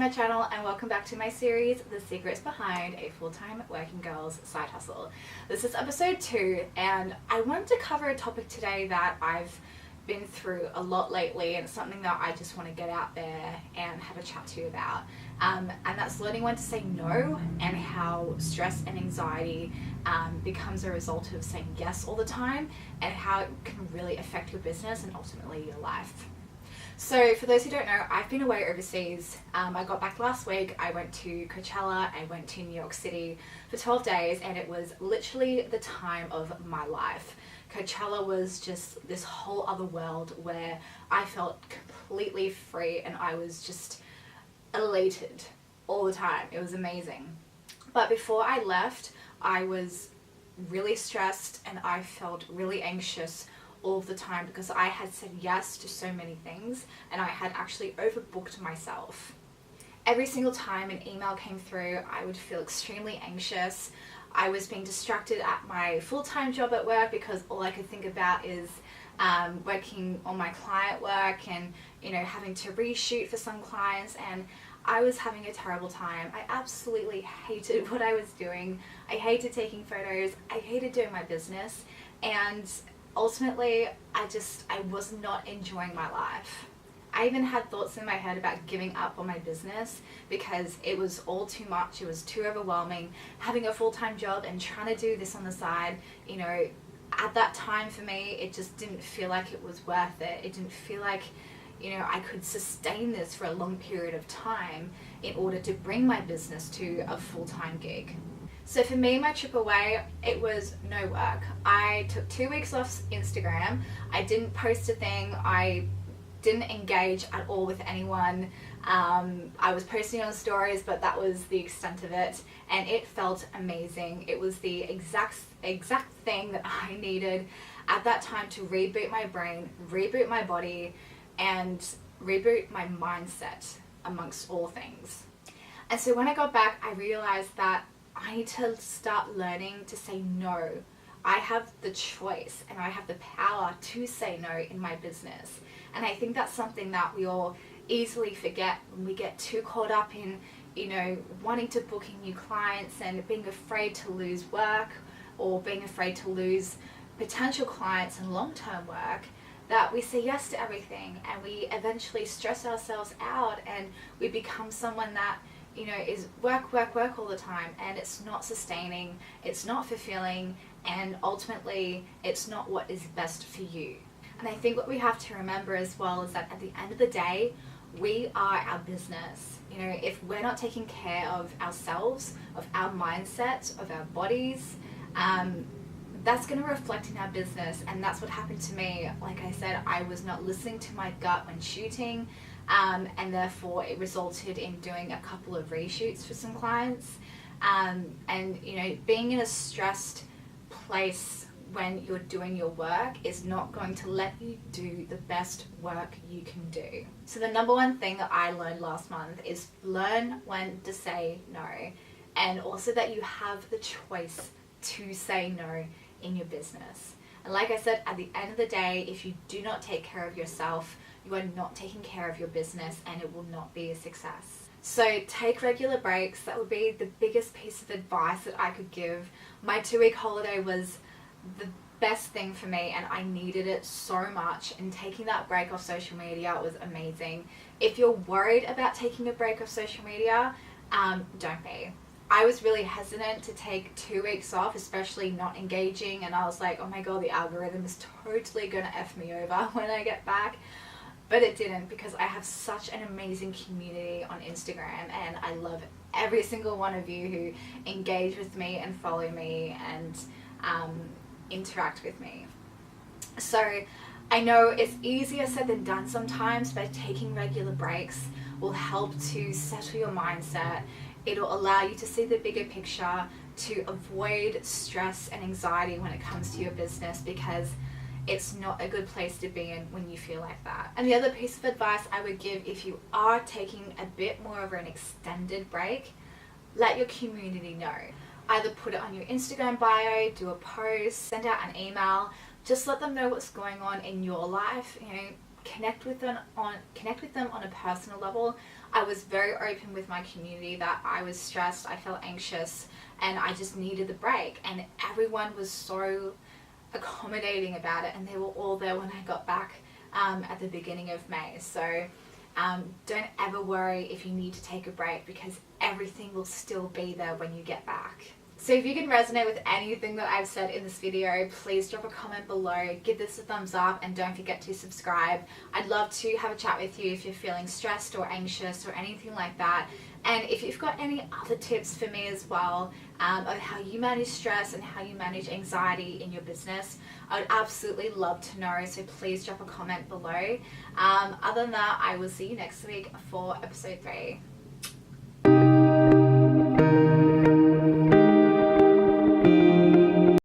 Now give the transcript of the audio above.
my channel and welcome back to my series, The Secrets Behind a Full-Time Working Girl's Side Hustle. This is episode 2 and I wanted to cover a topic today that I've been through a lot lately, and it's something that I just want to get out there and have a chat to you about. And that's learning when to say no and how stress and anxiety becomes a result of saying yes all the time, and how it can really affect your business and ultimately your life. So for those who don't know, I've been away overseas. I got back last week. I went to Coachella, I went to New York City for 12 days, and it was literally the time of my life. Coachella was just this whole other world where I felt completely free and I was just elated all the time. It was amazing. But before I left, I was really stressed and I felt really anxious all of the time because I had said yes to so many things and I had actually overbooked myself. Every single time an email came through, I would feel extremely anxious. I was being distracted at my full-time job at work because all I could think about is working on my client work and, you know, having to reshoot for some clients, and I was having a terrible time. I absolutely hated what I was doing. I hated taking photos. I hated doing my business, and ultimately I was not enjoying my life. I even had thoughts in my head about giving up on my business because it was all too much. It was too overwhelming. Having a full-time job and trying to do this on the side, you know, at that time for me, it just didn't feel like it was worth it. It didn't feel like, you know, I could sustain this for a long period of time in order to bring my business to a full-time gig. So for me, my trip away, it was no work. I took 2 weeks off Instagram. I didn't post a thing. I didn't engage at all with anyone. I was posting on stories, but that was the extent of it, and it felt amazing. It was the exact thing that I needed at that time to reboot my brain, reboot my body, and reboot my mindset amongst all things. And so when I got back, I realized that I need to start learning to say no. I have the choice and I have the power to say no in my business. And I think that's something that we all easily forget when we get too caught up in, you know, wanting to book in new clients and being afraid to lose work or being afraid to lose potential clients and long-term work, that we say yes to everything and we eventually stress ourselves out and we become someone that, you know, is work all the time, and it's not sustaining, it's not fulfilling, and ultimately it's not what is best for you. And I think what we have to remember as well is that at the end of the day, we are our business. You know, if we're not taking care of ourselves, of our mindset, of our bodies, that's going to reflect in our business. And that's what happened to me. Like I said, I was not listening to my gut when shooting, and therefore it resulted in doing a couple of reshoots for some clients. And, you know, being in a stressed place when you're doing your work is not going to let you do the best work you can do. So the number one thing that I learned last month is learn when to say no, and also that you have the choice to say no in your business. And like I said, at the end of the day, if you do not take care of yourself, you are not taking care of your business, and it will not be a success. So take regular breaks. That would be the biggest piece of advice that I could give. My 2-week holiday was the best thing for me and I needed it so much, and taking that break off social media was amazing. If you're worried about taking a break off social media, don't be. I was really hesitant to take 2 weeks off, especially not engaging, and I was like, oh my god, the algorithm is totally gonna F me over when I get back. But it didn't, because I have such an amazing community on Instagram and I love every single one of you who engage with me and follow me and interact with me. So I know it's easier said than done sometimes, but taking regular breaks will help to settle your mindset. It'll allow you to see the bigger picture, to avoid stress and anxiety when it comes to your business, because it's not a good place to be in when you feel like that. And the other piece of advice I would give, if you are taking a bit more of an extended break, let your community know. Either put it on your Instagram bio, do a post, send out an email, just let them know what's going on in your life. You know, connect with them on a personal level. I was very open with my community that I was stressed, I felt anxious, and I just needed the break. And everyone was so accommodating about it, and they were all there when I got back at the beginning of May. So don't ever worry if you need to take a break, because everything will still be there when you get back. So if you can resonate with anything that I've said in this video, please drop a comment below, give this a thumbs up, and don't forget to subscribe. I'd love to have a chat with you if you're feeling stressed or anxious or anything like that. And if you've got any other tips for me as well, of how you manage stress and how you manage anxiety in your business, I would absolutely love to know. So please drop a comment below. Other than that, I will see you next week for episode 3.